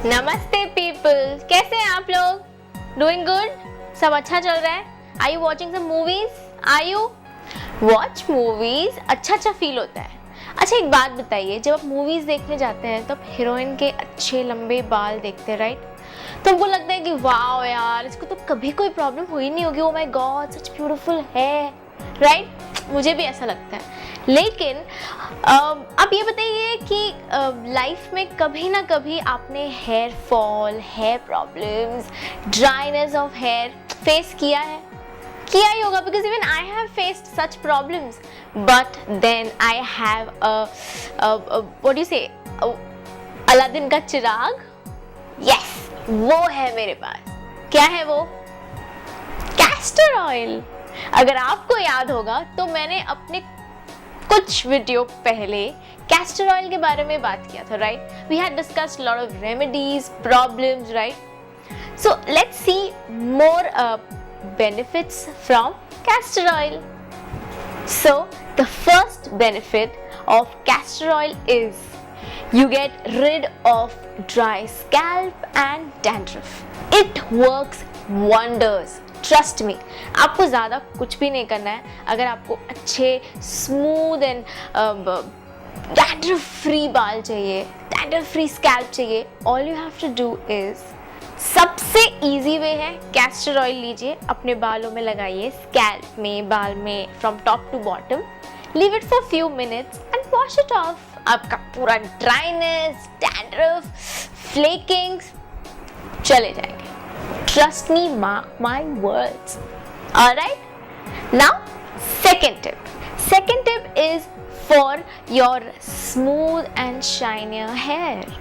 नमस्ते पीपल, कैसे हैं आप लोग? Doing good? सब अच्छा चल रहा है? Are you watching some movies? Are you watch movies? अच्छा फील होता है। अच्छा एक बात बताइए, जब आप मूवीज देखने जाते हैं तो आप हीरोइन के अच्छे लंबे बाल देखते हैं, राइट? तो हमको लगता है कि वाओ यार, इसको तो कभी कोई प्रॉब्लम हुई नहीं होगी, oh my God such beautiful है, राइट? मुझे भी ऐसा लगता है। लेकिन आप ये बताइए कि लाइफ में कभी ना कभी आपने hair fall, hair problems, dryness of hair face किया है? किया ही होगा, because even I have faced such problems, but then I have what you say, Aladdin का चिराग। यस, वो है मेरे पास। क्या है वो? Castor oil. अगर आपको याद होगा तो मैंने अपने कुछ वीडियो पहले कैस्टर ऑयल के बारे में बात किया था, right? We had discussed lot of remedies, problems, right? So let's see more benefits from castor oil. So the first benefit of castor oil is you get rid of dry scalp and dandruff. It works wonders. Trust me. आपको ज़्यादा कुछ भी नहीं करना है। अगर आपको अच्छे स्मूथ एंड dandruff free बाल चाहिए, dandruff free scalp चाहिए, all you have to do is सबसे इजी वे है कैस्टर ऑयल लीजिए, अपने बालों में लगाइए, स्कैल्प में, बाल में, from top to bottom, leave it for few minutes and wash it off. आपका पूरा ड्राइनेस, डैंड्रफ, फ्लेकिंग्स चले जाएंगे। Trust me, mark my words. Alright, now second tip is for your smooth and shinier hair.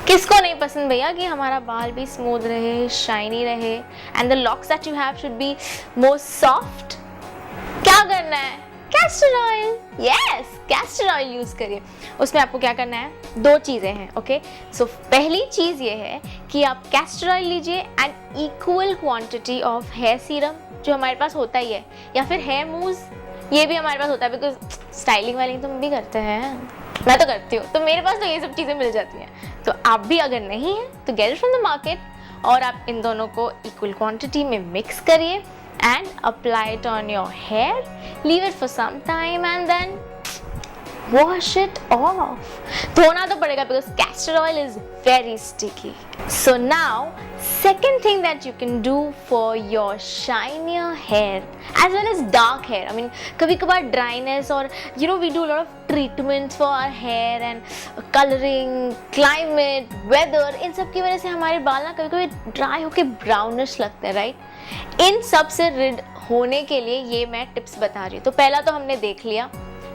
किसको नहीं पसंद भैया कि हमारा बाल भी स्मूथ रहे, शाइनी रहे, and the locks that you have should be more soft. क्या करना है? Castor oil. Yes, castor oil use करिए। उसमें आपको क्या करना है? दो चीजें हैं, ओके? सो पहली चीज ये है कि आप कैस्टर ऑयल लीजिए and equal quantity of hair serum, जो हमारे पास होता ही है, या फिर हेयर मूज, ये भी हमारे पास होता है, बिकॉज स्टाइलिंग वाइलिंग तो हम भी करते हैं, मैं तो करती हूँ, तो मेरे पास तो ये सब चीज़ें मिल जाती हैं। तो आप भी अगर नहीं है तो get it from the market, और आप इन दोनों को इक्वल क्वांटिटी में मिक्स करिए and apply it on your hair, leave it for some time and then wash it off. धोना तो पड़ेगा because castor oil is very sticky. So now, second thing that you can do for your shinier hair as well as dark hair. I mean, कभी कभार dryness और we do a lot of treatments for our hair and coloring, climate, weather, इन सब की वजह से हमारे बाल ना कभी कभी ड्राई होके ब्राउनिश लगते हैं, राइट? इन सब से रिड होने के लिए ये मैं टिप्स बता रही हूँ। तो पहला तो हमने देख लिया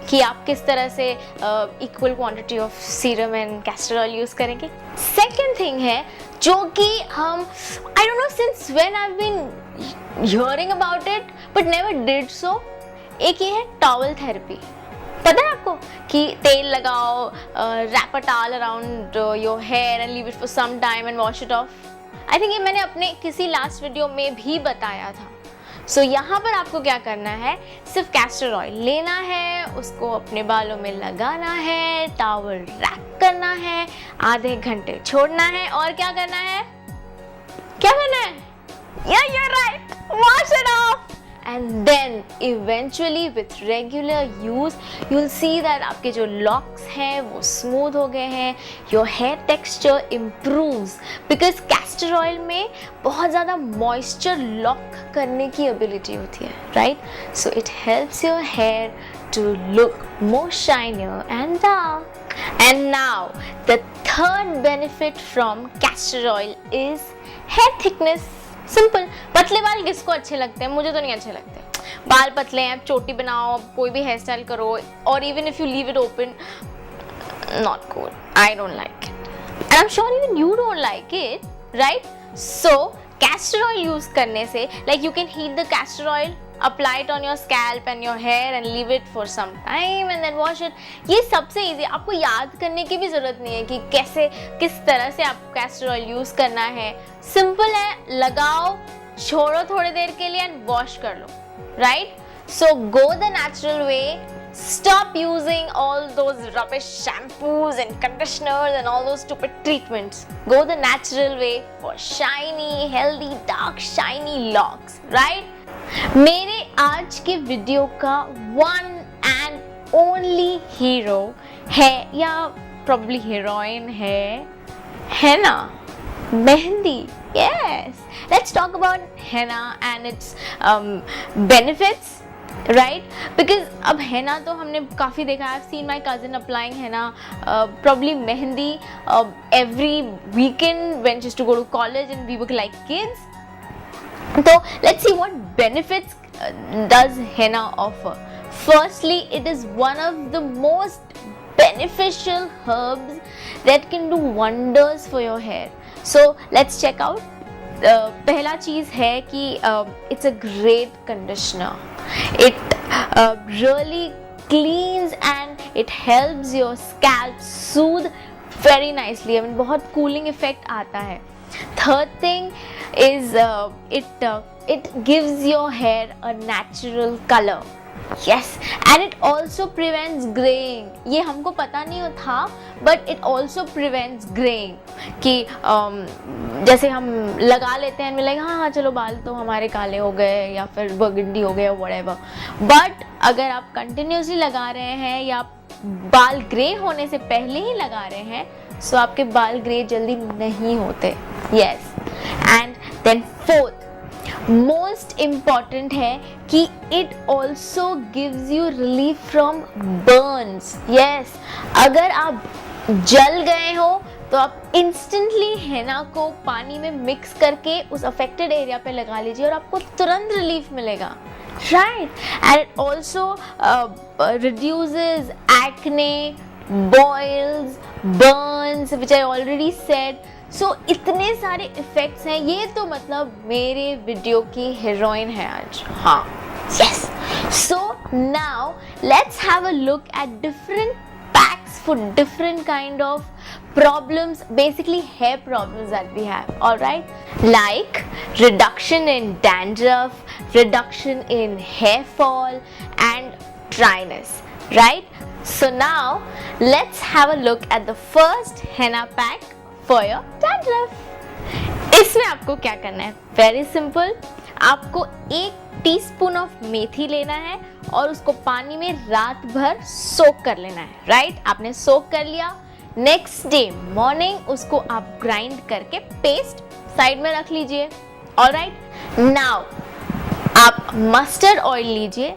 कि आप किस तरह से equal quantity of serum and castor oil use करेंगे। सेकेंड थिंग है जो कि हम I don't know since when I have been hearing about it but never did so, एक ये है टॉवल थेरेपी। पता है आपको कि तेल लगाओ, wrap a towel around your hair and leave it for some time and wash it off. I think ये मैंने अपने किसी लास्ट वीडियो में भी बताया था। सो यहाँ पर आपको क्या करना है, सिर्फ कैस्टर ऑयल लेना है, उसको अपने बालों में लगाना है, टॉवल रैप करना है, आधे घंटे छोड़ना है, और क्या करना है? क्या करना है? Yeah, you're right. Wash it off. And then eventually with regular use you'll see that आपके जो locks हैं वो smooth हो गए हैं, your hair texture improves because castor oil में बहुत ज़्यादा moisture lock करने की ability होती है, right? So it helps your hair to look more shinier and dark. And now the third benefit from castor oil is hair thickness. Simple. पतले बाल किसको अच्छे लगते हैं? मुझे तो नहीं अच्छे लगते। बाल पतले हैं, चोटी बनाओ, कोई भी हेयर स्टाइल करो, और even if you leave it open, not good. I don't like it and I am sure even you don't like it, right? So castor oil use करने से, like you can heat the castor oil, apply it on your scalp and your hair and leave it for some time and then wash it. ये सबसे easy, आपको याद करने की भी जरूरत नहीं है कि कैसे, किस तरह से आपको कैस्टर ऑयल यूज करना है। सिंपल है, लगाओ, छोड़ो थोड़ी देर के लिए एंड वॉश कर लो, right? So go the natural way, stop using all those rubbish shampoos and conditioners and all those stupid treatments. Go the natural way for shiny, healthy, dark, shiny locks, right? मेरे आज के video का one and only hero है या probably heroine है ना, mehndi. Yes, let's talk about henna and its benefits, right? Because अब henna तो हमने काफ़ी देखा है. I've seen my cousin applying henna, probably mehndi every weekend when she used to go to college and we were like kids. So let's see what benefits does henna offer. Firstly, it is one of the most beneficial herbs that can do wonders for your hair. So let's check out. पहला चीज़ है कि it's a great conditioner. It really cleans and it helps your scalp soothe very nicely. I mean बहुत cooling effect आता है. Third thing is it gives your hair a natural color. Yes, and it also prevents graying. ये हमको पता नहीं था, but it also prevents graying. कि जैसे हम लगा लेते हैं, like हाँ चलो बाल तो हमारे काले हो गए या फिर बर्गंडी हो गए whatever. But अगर आप continuously लगा रहे हैं या बाल ग्रे होने से पहले ही लगा रहे हैं, so आपके बाल ग्रे जल्दी नहीं होते. Yes, and then fourth, most important है कि it also gives you relief from burns. Yes, अगर आप जल गए हो तो आप instantly henna को पानी में मिक्स करके उस affected area पे लगा लीजिए और आपको तुरंत relief मिलेगा. Right, and it also reduces acne, boils, burns, which I already said. So इतने सारे इफेक्ट्स हैं. ये तो मतलब मेरे वीडियो की हीरोइन है आज. हाँ, yes. So now let's have a look at different packs for different kind of problems, basically hair problems that we have. All right, like reduction in dandruff, reduction in hair fall and dryness. Right. So now let's have a look at the first henna pack for your dandruff. इसमें आपको क्या करना है? Very simple. आपको 1 teaspoon of मेथी लेना है और उसको पानी में रात भर सोक कर लेना है. राइट, आपने सोक कर लिया. नेक्स्ट डे मॉर्निंग उसको आप ग्राइंड करके पेस्ट साइड में रख लीजिए. ऑलराइट, नाउ आप मस्टर्ड ऑयल लीजिए,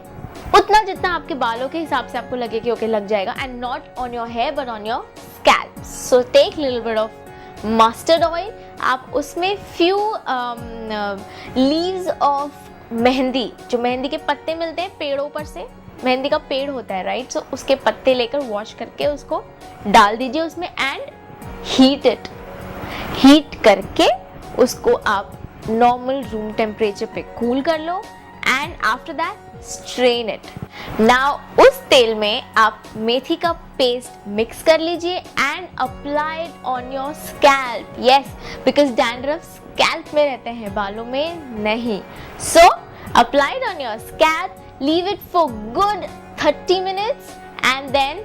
उतना जितना आपके बालों के हिसाब से आपको लगे कि ओके लग जाएगा, and not on your hair but on your scalp. So take little bit of mustard oil. आप उसमें फ्यू लीव्स ऑफ मेहंदी, जो मेहंदी के पत्ते मिलते हैं पेड़ों पर से, मेहंदी का पेड़ होता है राइट, सो उसके पत्ते लेकर वॉश करके उसको डाल दीजिए उसमें एंड हीट इट. हीट करके उसको आप नॉर्मल रूम टेम्परेचर पे कूल कर लो and after that strain it. Now उस तेल में आप मेथी का पेस्ट मिक्स कर लीजिए and apply it on your scalp. Yes, because dandruff scalp में रहते हैं, बालों में नहीं. So apply it on your scalp, leave it for good 30 minutes and then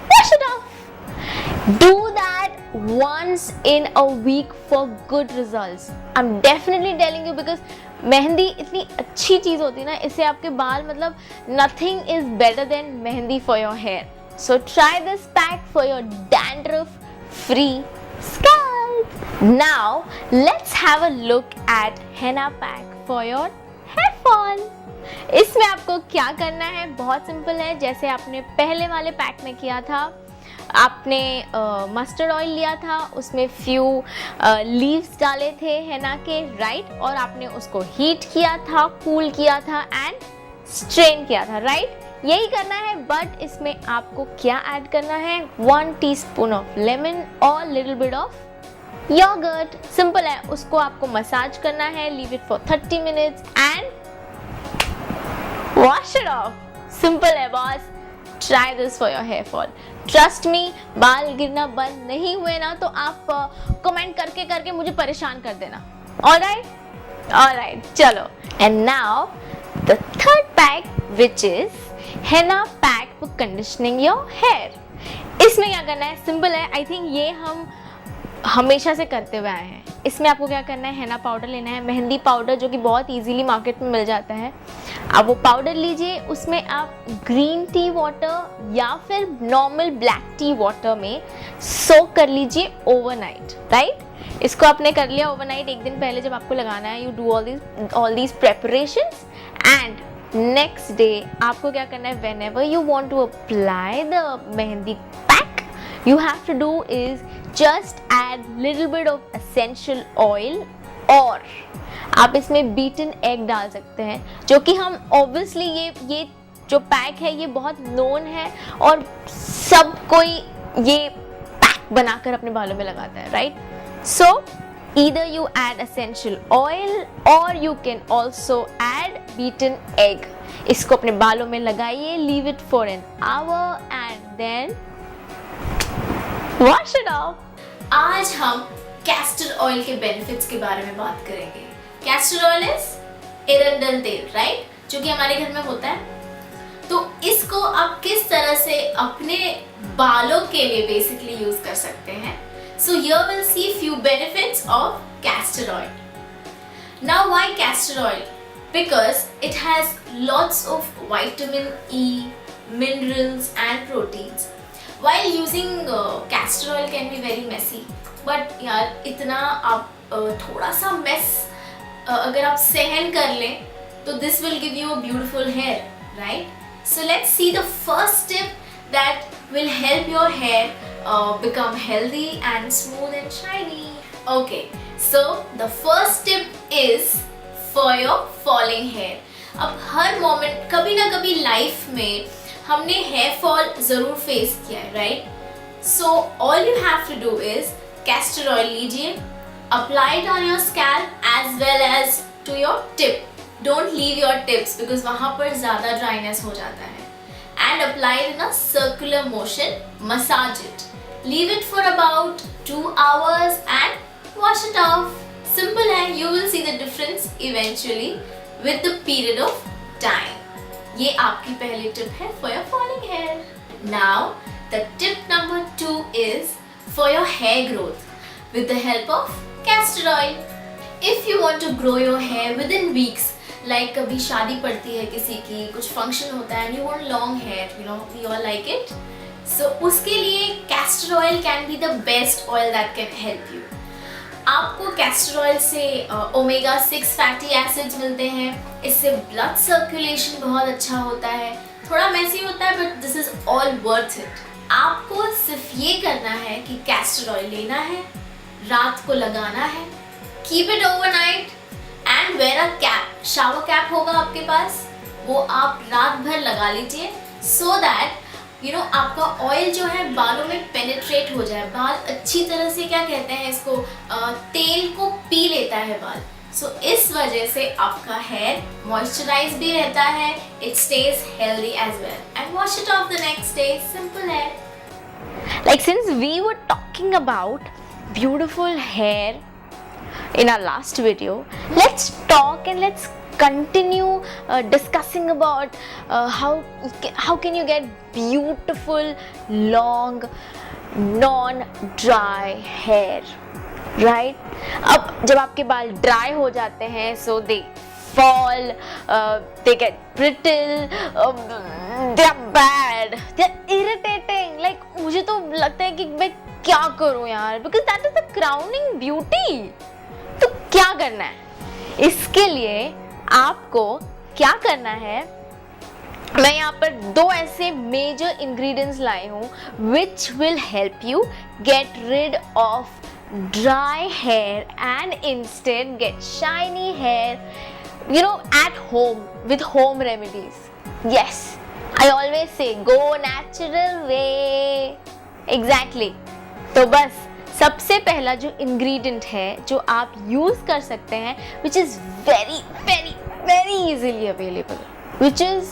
wash it off. Do that once in a week for good results. I'm definitely telling you because mehndi इतनी अच्छी चीज़ होती है ना, इससे आपके बाल मतलब nothing is better than mehndi for your hair. So try this pack for your dandruff-free scalp. Now let's have a look at henna pack for your hair fall. इसमें आपको क्या करना है? बहुत सिंपल है. जैसे आपने पहले वाले पैक में किया था, आपने मस्टर्ड ऑयल लिया था, उसमें फ्यू लीव्स डाले थे हेना के राइट, और आपने उसको हीट किया था, कूल किया था एंड स्ट्रेन किया था राइट. यही करना है, बट इसमें आपको क्या ऐड करना है? 1 टीस्पून ऑफ लेमन और little bit of yogurt. Simple है. उसको आपको मसाज करना है, leave it for 30 minutes and wash it off. Simple है boss. Try this for your hair fall. Trust me, बाल गिरना बंद नहीं हुए ना तो आप कमेंट करके करके मुझे परेशान कर देना. Alright, चलो. And now the third pack, which is henna pack for conditioning your hair. इसमें क्या करना है, सिंपल है. आई थिंक ये हम हमेशा से करते हुए आए हैं. इसमें आपको क्या करना है, हेना पाउडर लेना है, मेहंदी पाउडर जो कि बहुत इजीली मार्केट में मिल जाता है. आप वो पाउडर लीजिए, उसमें आप ग्रीन टी वाटर या फिर नॉर्मल ब्लैक टी वाटर में सोक कर लीजिए ओवरनाइट. राइट, इसको आपने कर लिया ओवरनाइट, एक दिन पहले जब आपको लगाना है. You do all these preparations and next day आपको क्या करना है, whenever you want to apply the mehndi pack, you have to do is just add little bit of essential oil और आप इसमें beaten egg डाल सकते हैं, जो कि हम obviously ये जो पैक है ये बहुत known है और सब कोई ये पैक बनाकर अपने बालों में लगाता है. Right, so either you add essential oil or you can also add beaten egg. इसको अपने बालों में लगाइए, leave it for an hour and then wash it off. आज हम कैस्टर ऑयल के बेनिफिट्स के बारे में बात करेंगे. कैस्टर ऑयल इज एरंडल तेल, राइट, जो कि हमारे घर में होता है. तो इसको आप किस तरह से अपने बालों के लिए बेसिकली यूज कर सकते हैं. So here will see few benefits of castor oil. Now why castor oil? Because it has lots of vitamin E, minerals and proteins. While using castor oil can be very messy, but यार इतना आप थोड़ा सा mess अगर आप सहन कर लें तो this will give you a beautiful hair, right? So let's see the first tip that will help your hair become healthy and smooth and shiny. Okay, so the first tip is for your falling hair. अब हर moment कभी ना कभी life में हमने hair fall जरूर face किया है, right? So all you have to do is castor oil लीजिए, apply it on your scalp as well as to your tip. Don't leave your tips because वहां पर ज्यादा ड्राइनेस हो जाता है. And apply in a circular motion, massage it, leave it for about 2 hours and wash it off. Simple है, you will see the difference eventually with the period of time. ये आपकी पहली टिप है for your falling hair. Now the tip number 2 is for your hair growth with the help of castor oil. If you want to grow your hair within weeks, like कभी शादी पड़ती है किसी की, कुछ फंक्शन होता है and you want long hair, you know, we all like it. So उसके लिए castor oil can be the best oil that can help you. आपको कैस्टर ऑयल से ओमेगा 6 फैटी एसिड्स मिलते हैं. इससे ब्लड सर्कुलेशन बहुत अच्छा होता है. थोड़ा मैसी होता है but this is all worth it. आपको सिर्फ ये करना है कि कैस्टर ऑयल लेना है, रात को लगाना है, keep it overnight and wear a cap. Shower cap होगा आपके पास, वो आप रात भर लगा लीजिए सो दैट यू नो आपका ऑयल जो है बालों में पेनिट्रेट हो जाए. बाल अच्छी तरह से, क्या कहते हैं इसको, तेल को पी लेता है बाल. सो इस वजह से आपका हेयर मॉइस्चराइज भी रहता है, it stays healthy as well. And wash it off the next day. Simple है. Like since we were talking about beautiful hair in our last video, let's talk and let's continue discussing about how can you get beautiful long non dry hair, right? अब जब आपके बाल dry हो जाते हैं so they fall, they get brittle, they're bad, they're irritating. Like मुझे तो लगता है कि मैं क्या करूं यार, because that is the crowning beauty. तो क्या करना है? इसके लिए आपको क्या करना है, मैं यहाँ पर 2 ऐसे मेजर इंग्रेडिएंट्स लाई हूँ which will help you get rid of dry hair and instead get shiny hair, you know, at home with home remedies. Yes, I always say go natural way. Exactly. तो बस सबसे पहला जो ingredient है जो आप use कर सकते हैं, which is very very very easily available, which is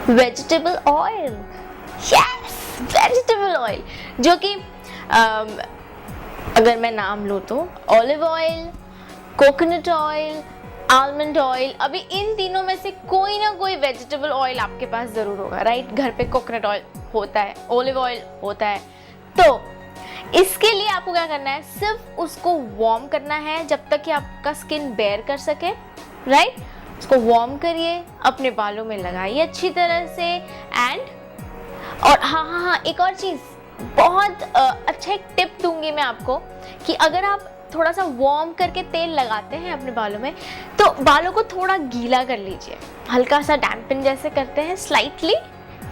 vegetable oil. Yes, vegetable oil, जो कि अगर मैं नाम लूँ तो olive oil, coconut oil, almond oil, अभी इन तीनों में से कोई ना कोई वेजिटेबल ऑयल आपके पास ज़रूर होगा, राइट? घर पे कोकोनट ऑयल होता है, ऑलिव ऑयल होता है। तो इसके लिए आपको क्या करना है, सिर्फ उसको वार्म करना है जब तक कि आपका स्किन बेयर कर सके, राइट? उसको वार्म करिए, अपने बालों में लगाइए अच्छी तरह से। एंड और हाँ, एक और चीज़, बहुत अच्छा एक टिप दूंगी मैं आपको कि अगर आप थोड़ा सा वार्म करके तेल लगाते हैं अपने बालों में, तो बालों को थोड़ा गीला कर लीजिए, हल्का सा डैम्पन जैसे करते हैं स्लाइटली,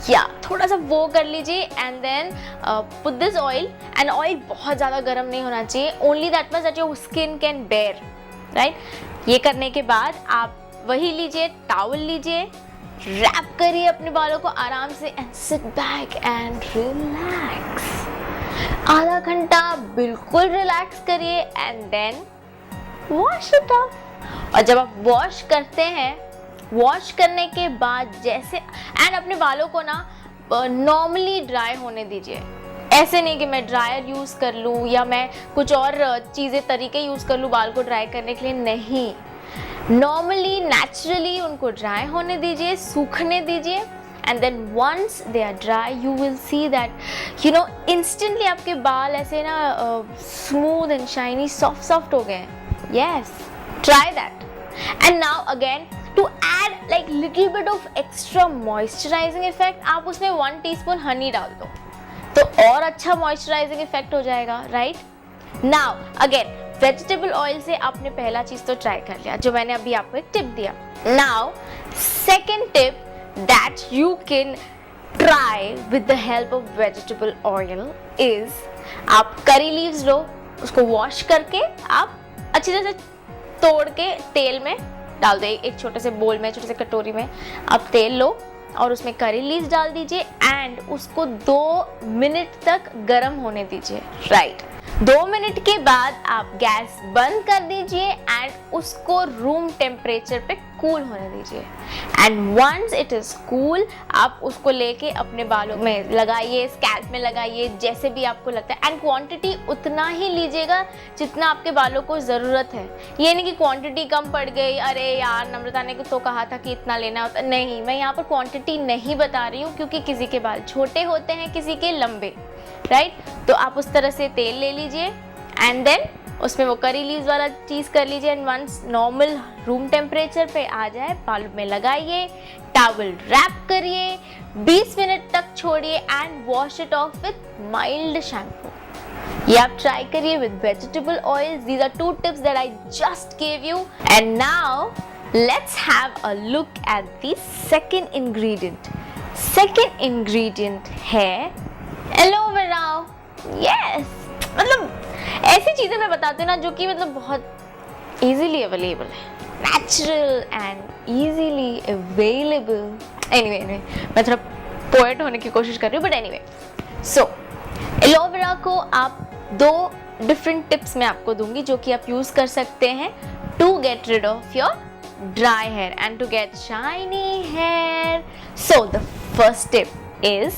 या थोड़ा सा वो कर लीजिए। And then put this oil, and oil बहुत ज़्यादा गर्म नहीं होना चाहिए, only that much that your skin can bear, right? ये करने के बाद आप वही लीजिए, टॉवल लीजिए, रैप करिए अपने बालों को आराम से, and sit back and relax. आधा घंटा बिल्कुल रिलैक्स करिए and then wash it off. और जब आप वॉश करते हैं, वॉश करने के बाद जैसे, एंड अपने बालों को ना नॉर्मली ड्राई होने दीजिए। ऐसे नहीं कि मैं ड्रायर यूज़ कर लूँ या मैं कुछ और चीज़ें तरीके यूज़ कर लूँ बाल को ड्राई करने के लिए, नहीं। नॉर्मली नेचुरली उनको ड्राई होने दीजिए, सूखने दीजिए। And then once they are dry you will see that instantly आपके बाल ऐसे ना स्मूथ एंड शाइनी सॉफ्ट हो गए हैं। Yes, try that. And now again to add like little bit of extra moisturising effect, आप उसमें 1 टीस्पून हनी डाल दो तो और अच्छा मॉइस्चराइजिंग इफेक्ट हो जाएगा, right? Now again vegetable oil से आपने पहला चीज तो ट्राई कर लिया, जो मैंने अभी आपको एक टिप दिया। Now second tip that you can try with the help of vegetable oil is, आप करी लीव्स लो, उसको वॉश करके आप अच्छी तरह से तोड़ के तेल में डाल दो। एक छोटे से बोल में, छोटे से कटोरी में आप तेल लो और उसमें करी लीव्स डाल दीजिए एंड उसको 2 मिनट तक गर्म होने दीजिए, राइट? 2 मिनट के बाद आप गैस बंद कर दीजिए एंड उसको रूम टेम्परेचर पे कूल होने दीजिए। And once it is cool, आप उसको लेके अपने बालों में लगाइए, स्कैल्प में लगाइए, जैसे भी आपको लगता है। एंड क्वांटिटी उतना ही लीजिएगा जितना आपके बालों को ज़रूरत है। ये नहीं कि क्वांटिटी कम पड़ गई, अरे यार नम्रता ने तो कहा था कि इतना लेना होता, नहीं, मैं यहाँ पर क्वांटिटी नहीं बता रही हूँ क्योंकि किसी के बाल छोटे होते हैं, किसी के लंबे, राइट? तो आप उस तरह से तेल ले लीजिए एंड देन उसमें वो करी लीव्स वाला चीज़ कर लीजिए। And once normal room temperature पे आ जाए, बालों में लगाइए, टॉवल रैप करिए, 20 मिनट तक छोड़िए and wash it off with mild shampoo. ये आप ट्राई करिए with vegetable oils. These are 2 tips that I just give you. And now let's have a look at the second ingredient. Second ingredient है aloe vera. Yes, मतलब ऐसी चीज़ें मैं बताती हूँ ना जो कि मतलब बहुत इजीली अवेलेबल है, natural and easily available. Anyway, मैं थोड़ा पोएट होने की कोशिश कर रही हूँ, बट एनीवे, सो एलोवेरा को आप 2 डिफरेंट टिप्स मैं आपको दूंगी जो कि आप यूज़ कर सकते हैं to get rid of your dry hair and to get shiny hair. So the first tip is,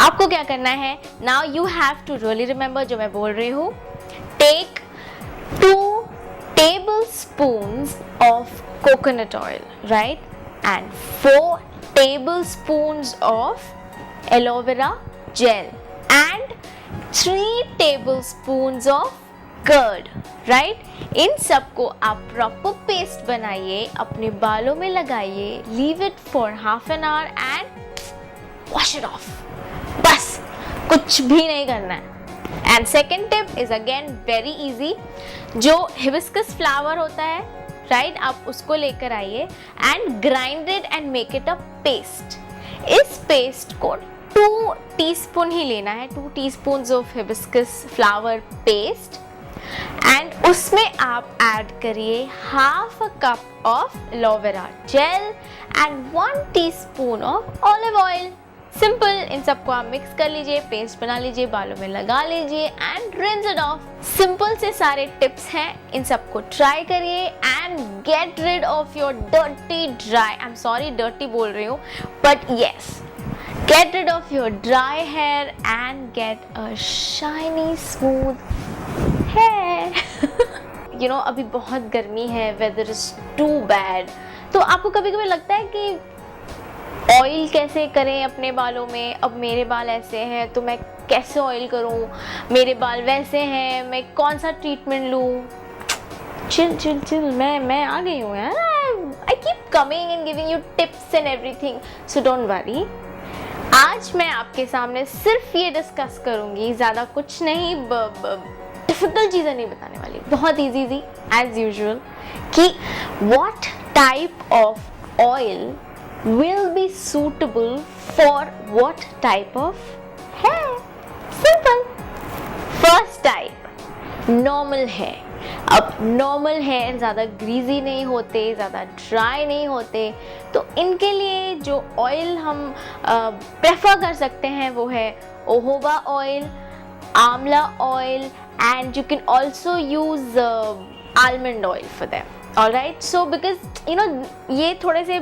आपको क्या करना है, now you have to really remember जो मैं बोल रही हूँ, take 2 tablespoons of coconut oil, right? And 4 tablespoons of aloe vera gel and 3 tablespoons of curd, right? इन सबको आप प्रॉपर पेस्ट बनाइए, अपने बालों में लगाइए, leave it for half an hour and wash it off. बस, कुछ भी नहीं करना है। And second tip is again very easy. जो हिबिस्कस फ्लावर होता है, राइट, आप उसको लेकर आइए and grind it and make it a paste. इस पेस्ट को 2 टीस्पून ही लेना है, 2 teaspoon of hibiscus flower paste, and उसमें आप ऐड करिए half a cup of aloe vera gel and 1 teaspoon of olive oil. Simple, इन सबको आप मिक्स कर लीजिए, पेस्ट बना लीजिए, बालों में लगा लीजिए and rinse it off. Simple से सारे टिप्स हैं, इन सबको ट्राई करिए and get rid of your dirty dry, I am sorry dirty बोल रही हूँ, but yes, get rid of your dry hair and get a shiny smooth hair. You know अभी बहुत गर्मी है, वेदर इज टू बैड, तो आपको कभी कभी लगता है कि ऑयल कैसे करें अपने बालों में। अब मेरे बाल ऐसे हैं तो मैं कैसे ऑयल करूं, मेरे बाल वैसे हैं, मैं कौन सा ट्रीटमेंट लूं। चिल चिल चिल, मैं आ गई हूँ यार। I keep coming and giving you tips and everything, so don't worry. आज मैं आपके सामने सिर्फ ये डिस्कस करूंगी, ज़्यादा कुछ नहीं, डिफिकल्ट चीज़ें नहीं बताने वाली, बहुत इजी एज यूजुअल, कि what type of oil will be suitable for what type of hair. Simple. First type, normal hair. अब नॉर्मल हेयर ज़्यादा ग्रीजी नहीं होते, ज़्यादा ड्राई नहीं होते, तो इनके लिए जो ऑयल हम प्रेफर कर सकते हैं वो है ओहोबा ऑयल, आंवला oil, and you can also use almond oil for them. Alright, so because you know ये थोड़े से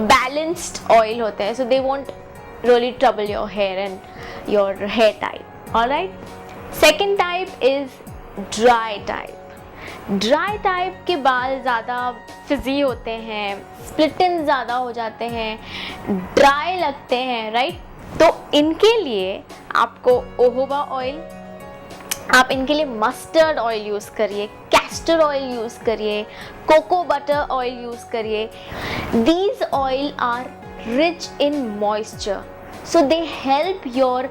balanced oil होते हैं, so they won't really trouble your hair and your hair type. Alright, second type is dry type. Dry type के बाल ज़्यादा Fiji होते हैं, split ends ज़्यादा हो जाते हैं, dry लगते हैं, right? तो इनके लिए आपको ओहोबा ऑयल, आप इनके लिए मस्टर्ड ऑयल यूज़ करिए, कैस्टर ऑयल यूज़ करिए, कोको बटर ऑयल यूज़ करिए। These oil are rich in moisture, so they help your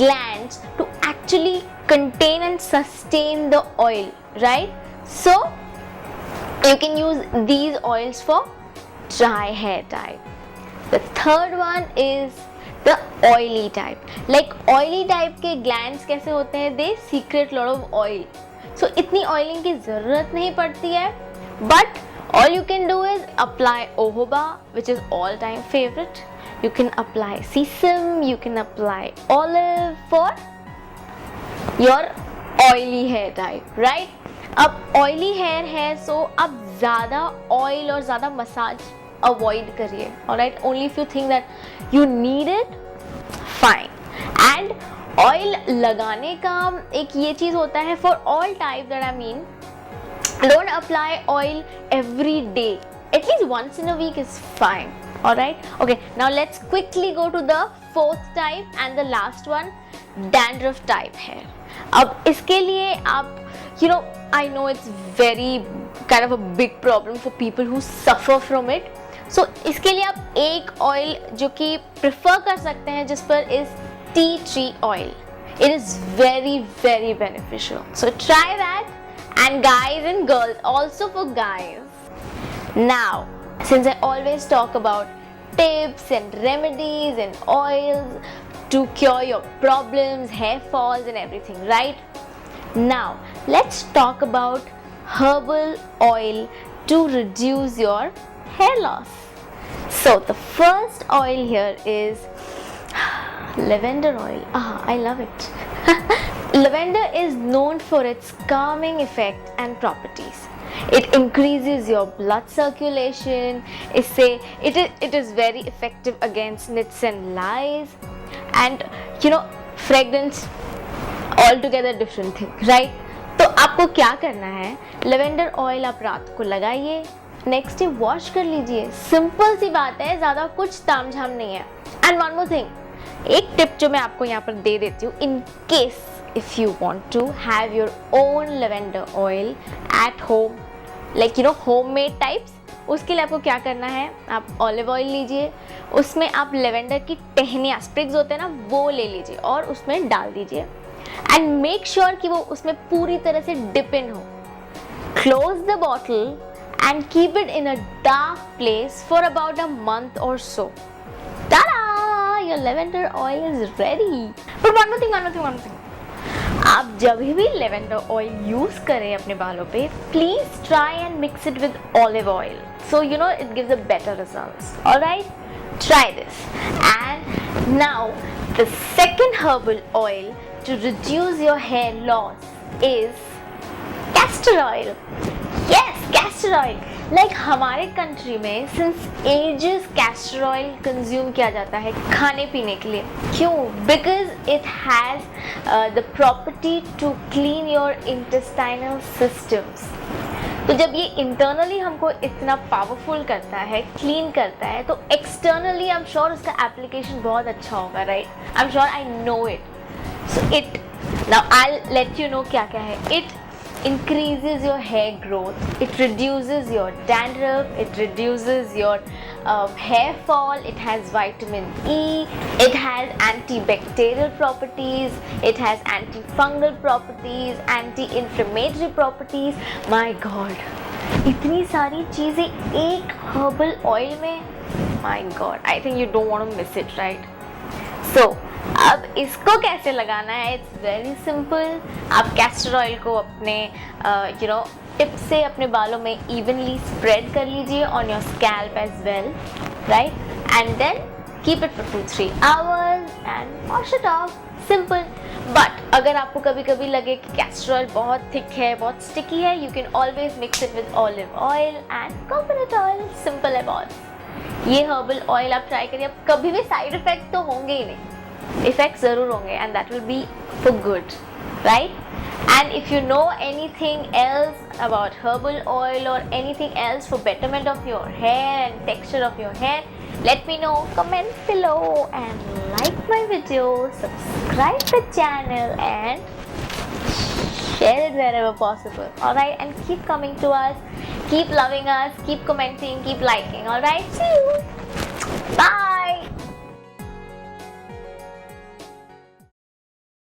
glands to actually contain and sustain the oil, right? So you can use these oils for dry hair type. The third one is the oily type. Like oily type के glands कैसे होते हैं? They secrete lot of oil. So इतनी oiling की ज़रूरत नहीं पड़ती है, but all you can do is apply jojoba, which is all-time favorite. You can apply sesame, you can apply olive for your oily hair type, right? अब oily hair है, so अब ज़्यादा oil और ज़्यादा massage avoid करिए, alright? Only if you think that you need it, fine. And oil लगाने का एक ये चीज़ होता है, for all type that I mean, don't apply oil every day, at least once in a week is fine. Alright, okay, now let's quickly go to the fourth type and the last one, dandruff type hair. अब इसके लिए आप, you know, I know it's very kind of a big problem for people who suffer from it. So इसके लिए आप एक oil जो कि prefer कर सकते हैं जिस पर is tea tree oil. It is very very beneficial. So try that. And guys and girls, also for guys. Now, since I always talk about tips and remedies and oils to cure your problems, hair falls and everything, right? Now, let's talk about herbal oil to reduce your hair loss. So, the first oil here is lavender oil. I love it. Lavender is known for its calming effect and properties. It increases your blood circulation. It is very effective against nits and lice. And you know, fragrance altogether different thing, right? तो आपको क्या करना है, lavender oil आप रात को लगाइए, next day wash कर लीजिए। सिंपल सी बात है, ज़्यादा कुछ तामझाम नहीं है। एंड वन मोर थिंग, एक टिप जो मैं आपको यहाँ पर दे देती हूँ, in case if you want to have your own lavender oil at home, like you know homemade types, उसके लिए आपको क्या करना है, आप ऑलिव ऑयल लीजिए, उसमें आप लेवेंडर की टहनियाँ, स्प्रिग्स होते हैं ना, वो ले लीजिए और उसमें डाल दीजिए एंड मेक श्योर कि वो उसमें पूरी तरह से डिप इन हो। Close the bottle and keep it in a dark place for about a month or so. Ta-da! Your lavender oil is ready. But one more thing. आप जब भी लेवेंडर ऑयल यूज करें अपने बालों पे, please try and mix it with olive oil, so you know it gives a better results. Alright, try this. And now the second herbal oil to reduce your hair loss is castor oil. Yes, castor oil. Like हमारे country में since ages castor oil consume किया जाता है खाने पीने के लिए. क्यों? Because it has the property to clean your intestinal systems. तो जब ये इंटरनली हमको इतना पावरफुल करता है, क्लीन करता है, तो एक्सटर्नली आई एम श्योर उसका एप्लीकेशन बहुत अच्छा होगा, right? I am sure, I know it. So it, now I let you know क्या क्या है. It increases your hair growth, it reduces your dandruff, it reduces your hair fall, it has vitamin E, it has antibacterial properties, it has antifungal properties, anti-inflammatory properties. My god, इतनी सारी चीज़ें एक herbal oil में. My god, I think you don't want to miss it, right? So अब इसको कैसे लगाना है? It's very simple. आप कैस्टर ऑयल को अपने टिप से अपने बालों में इवनली स्प्रेड कर लीजिए on your scalp as well, right? And then keep it for 2-3 hours and wash it off. Simple. But अगर आपको कभी कभी लगे कि कैस्टर ऑयल बहुत थिक है, बहुत स्टिकी है, you can always mix it with olive oil and coconut oil. Simple है बहुत. ये हर्बल ऑयल आप ट्राई करिए. अब कभी भी साइड इफेक्ट तो होंगे ही नहीं, इफेक्ट जरूर होंगे, and that will be for good, right? And if you know anything else about herbal oil or anything else for betterment of your hair and texture of your hair, let me know. Comment below and like my video, subscribe the channel and share it wherever possible. Alright, and keep coming to us, keep loving us, keep commenting, keep liking. Alright, see you. Bye.